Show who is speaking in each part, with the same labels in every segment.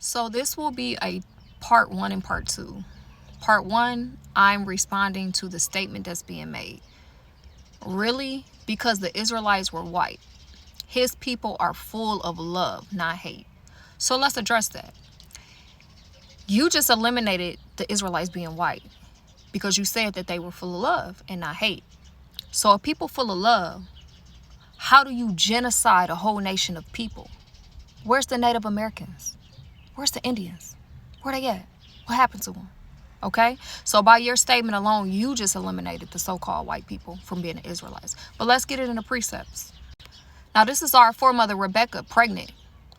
Speaker 1: So this will be a part 1 and part 2. Part 1, I'm responding to the statement that's being made. Really? Because the Israelites were white. His people are full of love, not hate. So let's address that. You just eliminated the Israelites being white because you said that they were full of love and not hate. So if people full of love, how do you genocide a whole nation of people? Where's the Native Americans? Where's the Indians? Where they at? What happened to them? Okay? So by your statement alone, you just eliminated the so-called white people from being the Israelites. But let's get it into precepts. Now, this is our foremother Rebecca, pregnant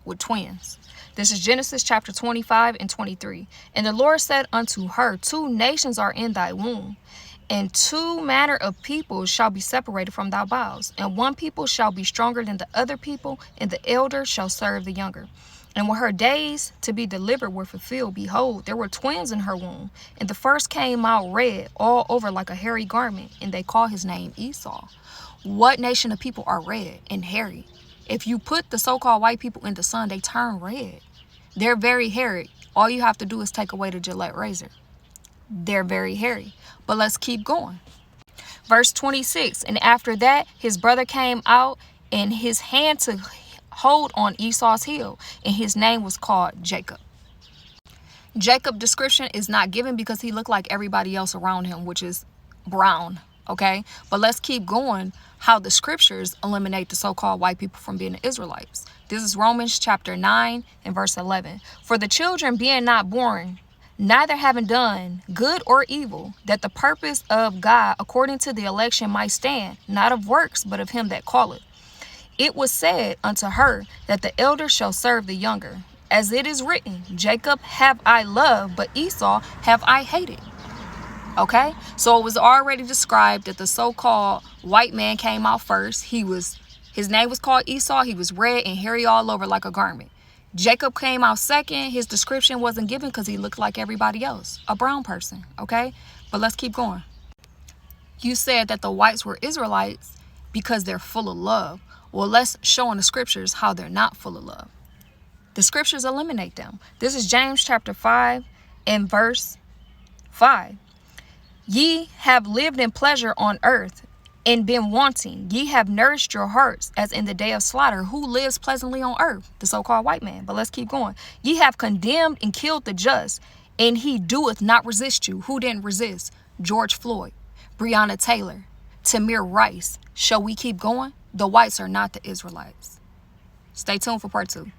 Speaker 1: with twins. This is Genesis chapter 25 and 23. And the Lord said unto her, 2 nations are in thy womb, and 2 manner of people shall be separated from thy bowels. And one people shall be stronger than the other people, and the elder shall serve the younger. And when her days to be delivered were fulfilled, behold, there were twins in her womb. And the first came out red all over like a hairy garment, and they call his name Esau. What nation of people are red and hairy? If you put the so-called white people in the sun, they turn red. They're very hairy. All you have to do is take away the Gillette razor. They're very hairy. But let's keep going. Verse 26, and after that, his brother came out, and his hand to hold on Esau's heel, and his name was called Jacob. Jacob description is not given because he looked like everybody else around him, which is brown. Okay, but let's keep going. How the scriptures eliminate the so-called white people from being the Israelites. This is Romans chapter 9 and verse 11. For the children being not born, neither having done good or evil, that the purpose of God according to the election might stand, not of works, but of him that calleth. It was said unto her that the elder shall serve the younger. As it is written, Jacob have I loved, but Esau have I hated. Okay, so it was already described that the so-called white man came out first. His name was called Esau. He was red and hairy all over like a garment. Jacob came out second. His description wasn't given because he looked like everybody else, a brown person. Okay, but let's keep going. You said that the whites were Israelites because they're full of love. Well, let's show in the scriptures how they're not full of love. The scriptures eliminate them. This is James chapter 5 and verse 5. Ye have lived in pleasure on earth and been wanting. Ye have nourished your hearts as in the day of slaughter. Who lives pleasantly on earth? The so-called white man. But let's keep going. Ye have condemned and killed the just, and he doeth not resist you. Who didn't resist? George Floyd, Breonna Taylor, Tamir Rice. Shall we keep going? The whites are not the Israelites. Stay tuned for part 2.